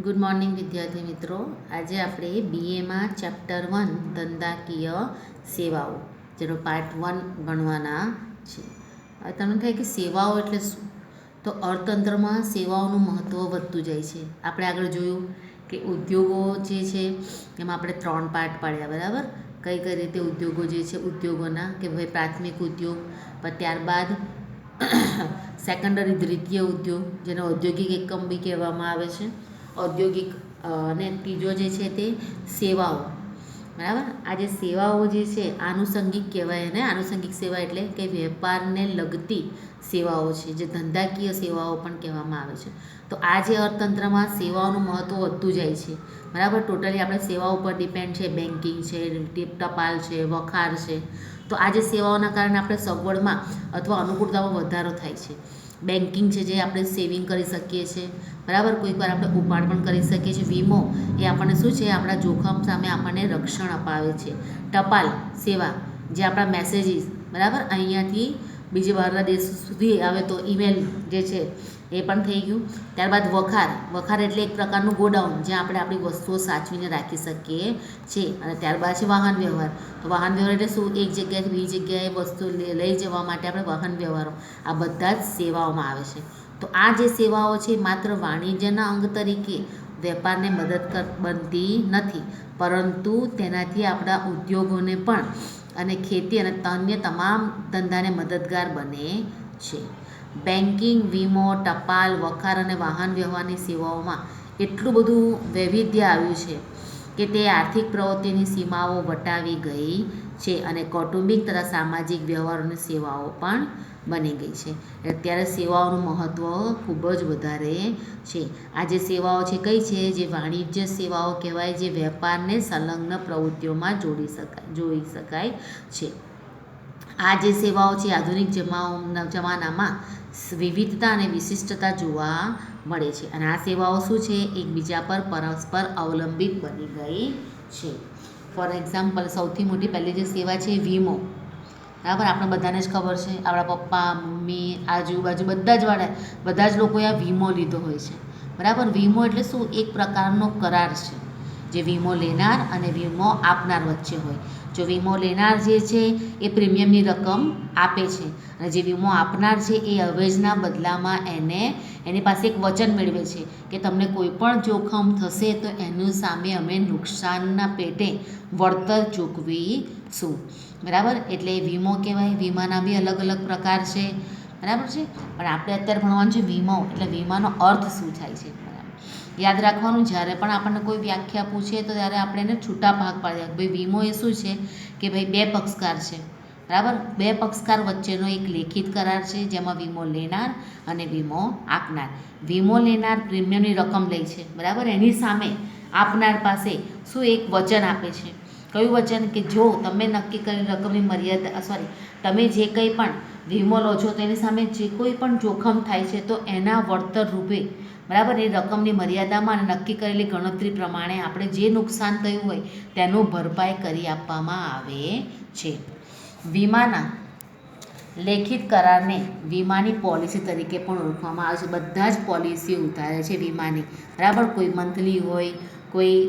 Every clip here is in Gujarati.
ગુડ મોર્નિંગ વિદ્યાર્થી મિત્રો. આજે આપણે બીએમાં ચેપ્ટર 1 ધંધાકીય સેવાઓ જેનો પાર્ટ 1 ભણવાના છે. હવે તમને થાય કે સેવાઓ એટલે શું? તો અર્થતંત્રમાં સેવાઓનું મહત્ત્વ વધતું જાય છે. આપણે આગળ જોયું કે ઉદ્યોગો જે છે એમાં આપણે 3 પાર્ટ પાડ્યા, બરાબર. કઈ કઈ રીતે ઉદ્યોગો જે છે ઉદ્યોગોના કે ભાઈ પ્રાથમિક ઉદ્યોગ, પણ ત્યારબાદ સેકન્ડરી દ્વિતીય ઉદ્યોગ જેને ઔદ્યોગિક એકમ બી કહેવામાં આવે છે, ઔદ્યોગિક અને ત્રીજો જે છે તે સેવાઓ, બરાબર. આ જે સેવાઓ જે છે આનુષંગિક કહેવાય, અને આનુષંગિક સેવા એટલે કે વેપારને લગતી સેવાઓ છે, જે ધંધાકીય સેવાઓ પણ કહેવામાં આવે છે. તો આ જે અર્થતંત્રમાં સેવાઓનું મહત્ત્વ વધતું જાય છે, બરાબર. ટોટલી આપણે સેવાઓ ઉપર ડિપેન્ડ છે. બેન્કિંગ છે, ટપાલ છે, વખાર છે. તો આ જે સેવાઓના કારણે આપણે સગવડમાં અથવા અનુકૂળતામાં વધારો થાય છે. બેન્કિંગ છે, જે આપણે સેવિંગ કરી શકીએ છીએ, બરાબર. કોઈક વાર આપણે ઉપાડ પણ કરી શકીએ છીએ. વીમો એ આપણને શું છે, આપણા જોખમ સામે આપણને રક્ષણ અપાવે છે. ટપાલ સેવા જે આપણા મેસેજીસ, બરાબર, અહીંયાથી બીજે બહારના દેશ સુધી આવે તો ઈમેલ જે છે એ પણ થઈ ગયું. ત્યારબાદ વખાર એટલે એક પ્રકારનું ગોડાઉન જ્યાં આપણે આપણી વસ્તુઓ સાચવીને રાખી શકીએ છીએ. અને ત્યારબાદ છે વાહન વ્યવહાર. તો વાહન વ્યવહાર એટલે શું? એક જગ્યાએથી બીજી જગ્યાએ વસ્તુ લઈ જવા માટે આપણે વાહન વ્યવહારો, આ બધા જ સેવાઓમાં આવે છે. તો આ જે સેવાઓ છે માત્ર વાણિજ્યના અંગ તરીકે વેપારને મદદ બનતી નથી, પરંતુ તેનાથી આપણા ઉદ્યોગોને પણ અને ખેતી અને અન્ય તમામ ધંધાને મદદગાર બને છે. બેન્કિંગ, વીમો, ટપાલ, વખાર અને વાહન વ્યવહારની સેવાઓમાં એટલું બધું વૈવિધ્ય આવ્યું છે કે તે આર્થિક પ્રવૃત્તિની સીમાઓ વટાવી ગઈ છે અને કૌટુંબિક તથા સામાજિક વ્યવહારોની સેવાઓ પણ બની ગઈ છે. અત્યારે સેવાઓનું મહત્ત્વ ખૂબ જ વધારે છે. આ જે સેવાઓ છે કઈ છે? જે વાણિજ્ય સેવાઓ કહેવાય, જે વેપારને સંલગ્ન પ્રવૃત્તિઓમાં જોઈ શકાય છે. આ જે સેવાઓ છે આધુનિક જમાનામાં વિવિધતા અને વિશિષ્ટતા જોવા મળે છે, અને આ સેવાઓ શું છે? એકબીજા પર પરસ્પર અવલંબિત બની ગઈ છે. ફોર એક્ઝામ્પલ, સૌથી મોટી પહેલી જે સેવા છે વીમો, બરાબર. આપણે બધાને જ ખબર છે, આપણા પપ્પા, મમ્મી, આજુબાજુ બધા જ લોકોએ આ વીમો લીધો હોય છે, બરાબર. વીમો એટલે શું? એક પ્રકારનો કરાર છે જે વીમો લેનાર અને વીમો આપનાર વચ્ચે હોય. જો વીમો લેનાર જે છે એ પ્રીમિયમની રકમ આપે છે, અને જે વીમો આપનાર છે એ અવેજના બદલામાં એની પાસે એક વચન મેળવે છે કે તમને કોઈ પણ જોખમ થશે તો એનું સામે અમે નુકસાનના પેટે વળતર ચૂકવીશું, બરાબર. એટલે વીમો કહેવાય. વીમાના બી અલગ અલગ પ્રકાર છે, બરાબર છે. પણ આપણે અત્યારે ભણવાનું છે વીમો, એટલે વીમાનો અર્થ શું થાય છે, બરાબર. યાદ રાખવાનું, જ્યારે પણ આપણને કોઈ વ્યાખ્યા પૂછે તો ત્યારે આપણે એને છૂટા ભાગ પાડ્યા. ભાઈ વીમો એ શું છે કે ભાઈ બે પક્ષકાર છે, બરાબર. બે પક્ષકાર વચ્ચેનો એક લેખિત કરાર છે જેમાં વીમો લેનાર અને વીમો આપનાર. વીમો લેનાર પ્રીમિયમની રકમ લે છે, બરાબર. એની સામે આપનાર પાસે શું એક વચન આપે છે. કયું વચન? કે જો તમે નક્કી કરેલી રકમની મર્યાદા, તમે જે કંઈ પણ વીમો લો છો તેની સામે જે કોઈ પણ જોખમ થાય છે તો એના વળતર રૂપે, બરાબર, એ રકમની મર્યાદામાં અને નક્કી કરેલી ગણતરી પ્રમાણે આપણે જે નુકસાન થયું હોય તેનું ભરપાઈ કરી આપવામાં આવે છે. વીમાના લેખિત કરારને વીમાની પોલિસી તરીકે પણ ઓળખવામાં આવે છે. બધા જ પોલિસીઓ ઉતારે છે વીમાની, બરાબર. કોઈ મંથલી હોય, કોઈ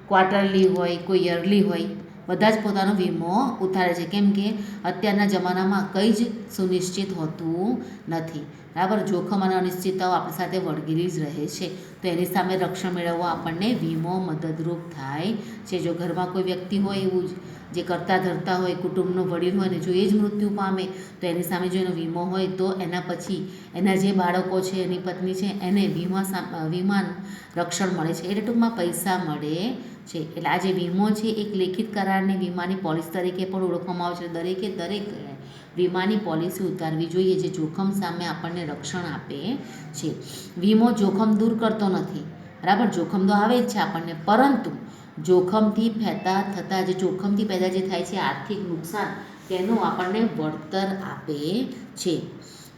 ક્વાર્ટરલી હોય, કોઈ યરલી હોય, બધા જ પોતાનો વીમો ઉતારે છે. કેમ કે અત્યારના જમાનામાં કંઈ જ સુનિશ્ચિત હોતું નથી, બરાબર. જોખમ અને અનિશ્ચિતતાઓ આપણી સાથે વળગેલી જ રહે છે, તો એની સામે રક્ષણ મેળવવા આપણને વીમો મદદરૂપ થાય છે. જો ઘરમાં કોઈ વ્યક્તિ હોય એવું જ જે કરતા ધરતા હોય, કુટુંબનો વડીલ હોય ને જો એ જ મૃત્યુ પામે તો એની સામે જો એનો વીમો હોય તો એના પછી એના જે બાળકો છે, એની પત્ની છે, એને વીમાનું રક્ષણ મળે છે, એટલે ટૂંકમાં પૈસા મળે છે. એટલે આ જે વીમો છે એક લેખિત કરારની વીમાની પોલિસી તરીકે પણ ઓળખવામાં આવે છે. દરેકે દરેક વીમાની પોલિસી ઉતારવી જોઈએ જે જોખમ સામે આપણને રક્ષણ આપે છે. વીમો જોખમ દૂર કરતો નથી, બરાબર. જોખમ તો આવે જ છે આપણને, પરંતુ જોખમથી પેદા જે થાય છે આર્થિક નુકસાન, તેનું આપણને વળતર આપે છે.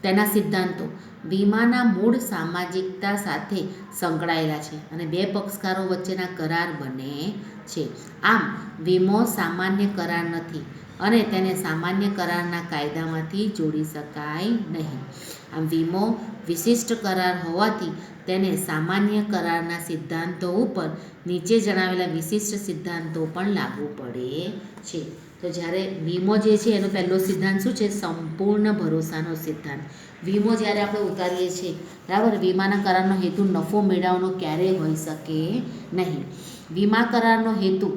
તેના સિદ્ધાંતો વીમાના મૂળ સામાજિકતા સાથે સંકળાયેલા છે અને બે પક્ષકારો વચ્ચેના કરાર બને છે. આમ વીમો સામાન્ય કરાર નથી અને તેને સામાન્ય કરારના કાયદામાંથી જોડી શકાય નહીં. આમ વીમો વિશિષ્ટ કરાર હોવાથી તેને સામાન્ય કરારના સિદ્ધાંતો ઉપર નીચે જણાવેલા વિશિષ્ટ સિદ્ધાંતો પણ લાગુ પડે છે. તો જ્યારે વીમો જે છે એનો પહેલો સિદ્ધાંત શું છે? સંપૂર્ણ ભરોસાનો સિદ્ધાંત. વીમો જ્યારે આપણે ઉતારીએ છીએ, બરાબર, વીમાના કરારનો હેતુ નફો મેળવવાનો ક્યારેય હોઈ શકે નહીં. વીમા કરારનો હેતુ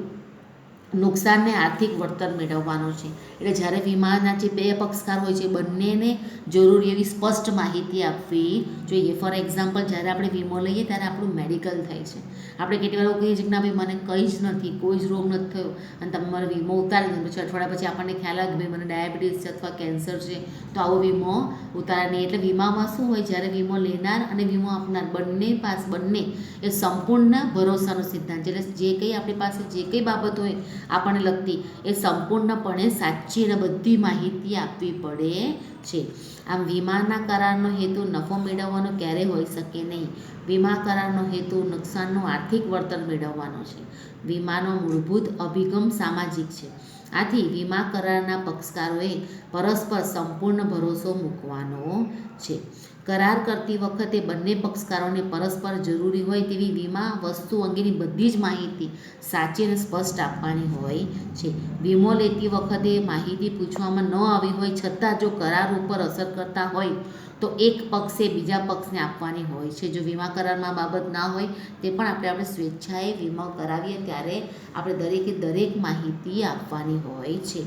નુકસાનને આર્થિક વળતર મેળવવાનો છે. એટલે જ્યારે વીમાના જે બે પક્ષકાર હોય છે બંનેને જરૂરી એવી સ્પષ્ટ માહિતી આપવી જોઈએ. ફોર એક્ઝામ્પલ, જ્યારે આપણે વીમો લઈએ ત્યારે આપણું મેડિકલ થાય છે. આપણે કેટલી વાર કહીએ છીએ કે ના ભાઈ મને કંઈ જ નથી, કોઈ જ રોગ નથી થયો, અને તમે મારો વીમો ઉતારી દો. પછી અઠવાડિયા પછી આપણને ખ્યાલ આવે કે ભાઈ મને ડાયાબિટીસ છે અથવા કેન્સર છે, તો આવો વીમો ઉતારે નહીં. એટલે વીમામાં શું હોય? જ્યારે વીમો લેનાર અને વીમો આપનાર બંને એ સંપૂર્ણ ભરોસાનો સિદ્ધાંત છે. એટલે જે કંઈ આપણી પાસે જે કંઈ બાબત હોય આપણને લગતી એ સંપૂર્ણપણે સાચી અને બધી માહિતી આપવી પડે છે. આમ વીમાના કરારનો હેતુ નફો મેળવવાનો ક્યારેય હોઈ શકે નહીં. વીમા કરારનો હેતુ નુકસાનનું આર્થિક વળતર મેળવવાનો છે. વીમાનો મૂળભૂત અભિગમ સામાજિક છે. આથી વીમા કરારના પક્ષકારોએ પરસ્પર સંપૂર્ણ ભરોસો મૂકવાનો છે. કરાર કરતી વખતે બંને પક્ષકારોને પરસ્પર જરૂરી હોય તેવી વીમા વસ્તુ અંગેની બધી જ માહિતી સાચી અને સ્પષ્ટ આપવાની હોય છે. વીમો લેતી વખતે માહિતી પૂછવામાં ન આવી હોય છતાં જો કરાર ઉપર અસર કરતા હોય તો એક પક્ષે બીજા પક્ષને આપવાની હોય છે. જો વીમા કરારમાં બાબત ના હોય તે પણ આપણે સ્વેચ્છાએ વીમો કરાવીએ ત્યારે આપણે દરેકે દરેક માહિતી આપવાની હોય છે.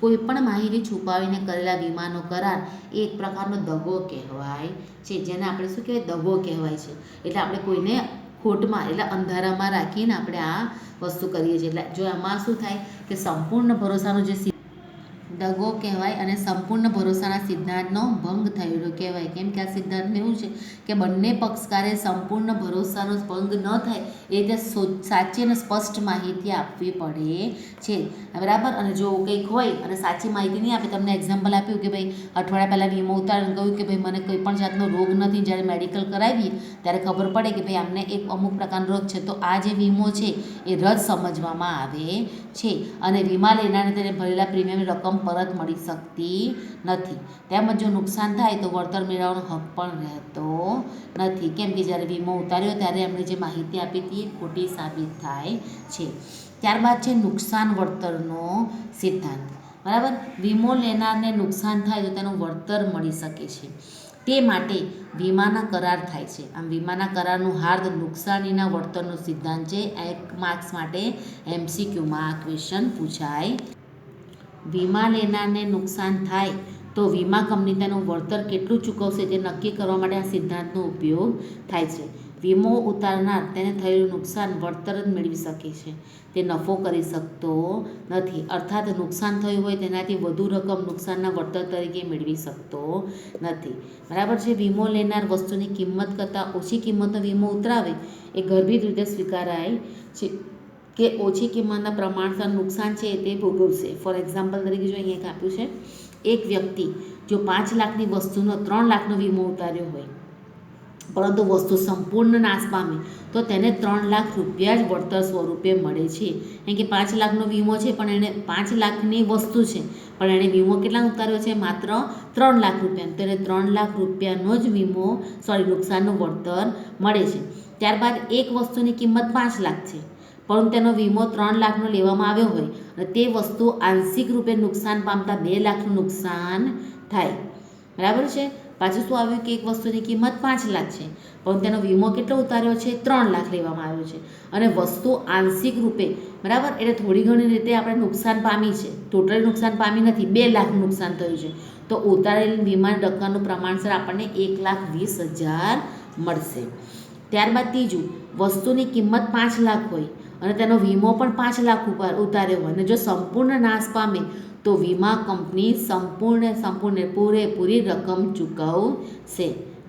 કોઈ પણ માહિતી છુપાવીને કરેલા વીમાનો કરાર એ એક પ્રકારનો દગો કહેવાય છે. જેને આપણે શું કહેવાય? દગો કહેવાય છે. એટલે આપણે કોઈને ખોટમાં એટલે અંધારામાં રાખીને આપણે આ વસ્તુ કરીએ છીએ. એટલે જો આમાં શું થાય કે સંપૂર્ણ ભરોસાનો જે દગો કહેવાય અને સંપૂર્ણ ભરોસાના સિદ્ધાંતનો ભંગ થયેલો કહેવાય. કેમ કે આ સિદ્ધાંતમાં એવું છે કે બંને પક્ષકારે સંપૂર્ણ ભરોસાનો ભંગ ન થાય એ રીતે સાચી અને સ્પષ્ટ માહિતી આપવી પડે છે, બરાબર. અને જો કંઈક હોય અને સાચી માહિતી નહીં આપે, તમને એક્ઝામ્પલ આપ્યું કે ભાઈ અઠવાડિયા પહેલાં વીમો ઉતારીને કહ્યું કે ભાઈ મને કોઈ પણ જાતનો રોગ નથી. જ્યારે મેડિકલ કરાવીએ ત્યારે ખબર પડે કે ભાઈ આમને એક અમુક પ્રકારનો રોગ છે, તો આ જે વીમો છે એ રદ સમજવામાં આવે છે અને વીમા લેનારને તેને ભરેલા પ્રીમિયમની રકમ પરત મળી શકતી નથી. તેમજ જો નુકસાન થાય તો વળતર મેળવવાનો હક પણ રહેતો નથી. કેમ કે જ્યારે વીમો ઉતાર્યો ત્યારે એમણે જે માહિતી આપી હતી એ ખોટી સાબિત થાય છે. ત્યારબાદ છે નુકસાન વળતરનો સિદ્ધાંત, બરાબર. વીમો લેનારને નુકસાન થાય તો તેનું વળતર મળી શકે છે, તે માટે વીમાના કરાર થાય છે. આમ વીમાના કરારનું હાર્દ નુકસાનીના વળતરનો સિદ્ધાંત છે. 1 માર્ક્સ માટે MCQમાં આ ક્વેશ્ચન પૂછાય. વીમા લેનારને નુકસાન થાય તો વીમા કંપની તેનું વળતર કેટલું ચૂકવશે તે નક્કી કરવા માટે આ સિદ્ધાંતનો ઉપયોગ થાય છે. વીમો ઉતારનાર તેને થયેલું નુકસાન વળતર જ મેળવી શકે છે, તે નફો કરી શકતો નથી. અર્થાત નુકસાન થયું હોય તેનાથી વધુ રકમ નુકસાનના વળતર તરીકે મેળવી શકતો નથી, બરાબર છે. વીમો લેનાર વસ્તુની કિંમત કરતાં ઓછી કિંમતનો વીમો ઉતરાવે એ ગર્ભિત રીતે સ્વીકારાય છે કે ઓછી કિંમતના પ્રમાણસર નુકસાન છે તે ભોગવશે. ફોર એક્ઝામ્પલ તરીકે જો અહીંયા એક આપ્યું છે, એક વ્યક્તિ જો 5 લાખની વસ્તુનો 3 લાખનો વીમો ઉતાર્યો હોય પરંતુ વસ્તુ સંપૂર્ણ નાશ પામે તો તેને 3 લાખ રૂપિયા જ વળતર સ્વરૂપે મળે છે. કારણ કે 5 લાખનો વીમો છે પણ એને 5 લાખની વસ્તુ છે પણ એણે વીમો કેટલા ઉતાર્યો છે? માત્ર 3 લાખ રૂપિયાનો. તો એને 3 લાખ રૂપિયાનો જ નુકસાનનું વળતર મળે છે. ત્યારબાદ એક વસ્તુની કિંમત 5 લાખ છે પરંતુ તેનો વીમો 3 લાખનો લેવામાં આવ્યો હોય અને તે વસ્તુ આંશિક રૂપે નુકસાન પામતા 2 લાખનું નુકસાન થાય, બરાબર છે. પાછું શું આવ્યું કે એક વસ્તુની કિંમત 5 લાખ છે પણ તેનો વીમો કેટલો ઉતાર્યો છે? 3 લાખ લેવામાં આવ્યો છે અને વસ્તુ આંશિક રૂપે, બરાબર, એટલે થોડી ઘણી રીતે આપણે નુકસાન પામી છે, ટોટલી નુકસાન પામી નથી, 2 લાખનું નુકસાન થયું છે. તો ઉતારેલી વીમા રકમનું પ્રમાણસર આપણને 1,20,000 મળશે. ત્યારબાદ ત્રીજું, વસ્તુની કિંમત 5 લાખ હોય અને તેનો વીમો પણ 5 લાખ ઉતાર્યો હોય અને જો સંપૂર્ણ નાશ પામે તો વીમા કંપની પૂરેપૂરી રકમ ચૂકવશે,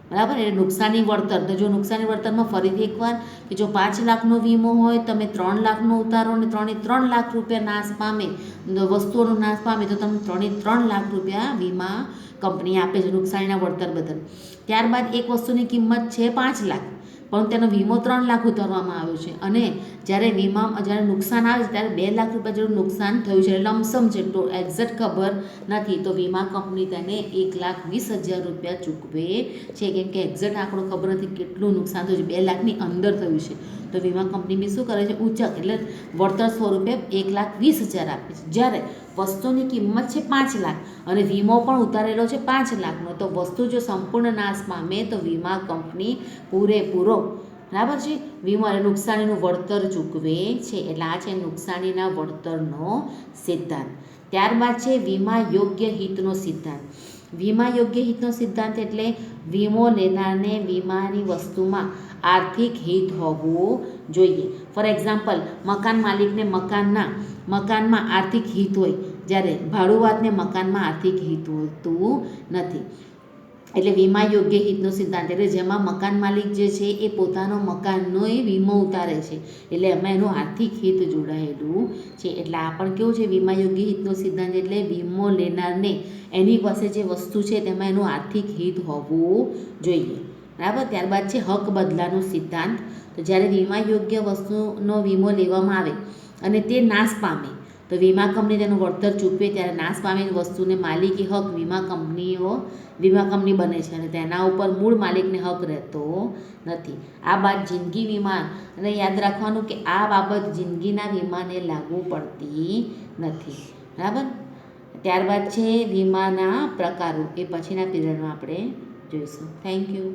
બરાબર. એટલે નુકસાની વળતર, તો જો નુકસાની વળતરમાં ફરીથી એકવાર કે જો 5 લાખનો વીમો હોય તમે 3 લાખનો ઉતારો અને 3 લાખ રૂપિયા નાશ પામે, વસ્તુઓનો નાશ પામે તો તમને 3 લાખ રૂપિયા વીમા કંપની આપે છે નુકસાનીના વળતર બદલ. ત્યારબાદ એક વસ્તુની કિંમત છે 5 લાખ પણ તેનો વીમો 3 લાખ ઉતારવામાં આવ્યો છે અને જ્યારે નુકસાન આવે છે ત્યારે 2 લાખ રૂપિયા જેટલું નુકસાન થયું છે, લમસમ છે, તો એક્ઝેક્ટ ખબર નથી, તો વીમા કંપની તેને 1,20,000 રૂપિયા ચૂકવે છે, કેમ કે એક્ઝેક્ટ આંકડો ખબર નથી કેટલું નુકસાન થયું છે, 2 લાખની અંદર થયું છે, તો વીમા કંપની બી શું કરે છે, ઊંચક એટલે વળતર સ્વરૂપે 1,20,000 આપે છે. જ્યારે વસ્તુની કિંમત છે 5 લાખ અને વીમો પણ ઉતારેલો છે 5 લાખનો, તો વસ્તુ જો સંપૂર્ણ નાશ પામે તો વીમા કંપની પૂરેપૂરો બરાબર છે વીમો અને નુકસાનીનું વળતર ચૂકવે છે. એટલે આ છે નુકસાનીના વળતરનો સિદ્ધાંત. ત્યારબાદ છે વીમા યોગ્ય હિતનો સિદ્ધાંત. વીમા યોગ્ય હિતનો સિદ્ધાંત એટલે વીમો લેનારને વીમાની વસ્તુમાં આર્થિક હિત હોવું જોઈએ. ફોર એક્ઝામ્પલ, મકાન માલિકને મકાનમાં આર્થિક હિત હોય, જ્યારે ભાડુઆતને મકાનમાં આર્થિક હિત હોતું નથી. એટલે વીમા યોગ્ય હિતનો સિદ્ધાંત એટલે જેમાં મકાન માલિક જે છે એ પોતાનો મકાનનો વીમો ઉતારે છે, એટલે એમાં એનું આર્થિક હિત જોડાયેલું છે. એટલે આ પણ કેવું છે, વીમા યોગ્ય હિતનો સિદ્ધાંત એટલે વીમો લેનારને એની પાસે જે વસ્તુ છે તેમાં એનું આર્થિક હિત હોવું જોઈએ. બરાબર. ત્યારબાદ છે હક બદલાનો સિદ્ધાંત. તો જ્યારે વીમા યોગ્ય વસ્તુનો વીમો લેવામાં આવે અને તે નાશ પામે તો વીમા કંપની તેનું વળતર ચૂકવે, ત્યારે નાશ પામેલી વસ્તુને માલિકી હક વીમા કંપની બને છે અને તેના ઉપર મૂળ માલિકને હક રહેતો નથી. આ બાદ જિંદગી વીમા, અને યાદ રાખવાનું કે આ બાબત જિંદગીના વીમાને લાગુ પડતી નથી. બરાબર. ત્યારબાદ છે વીમાના પ્રકારો, એ પછીના પીરિયડમાં આપણે જોઈશું. Thank you.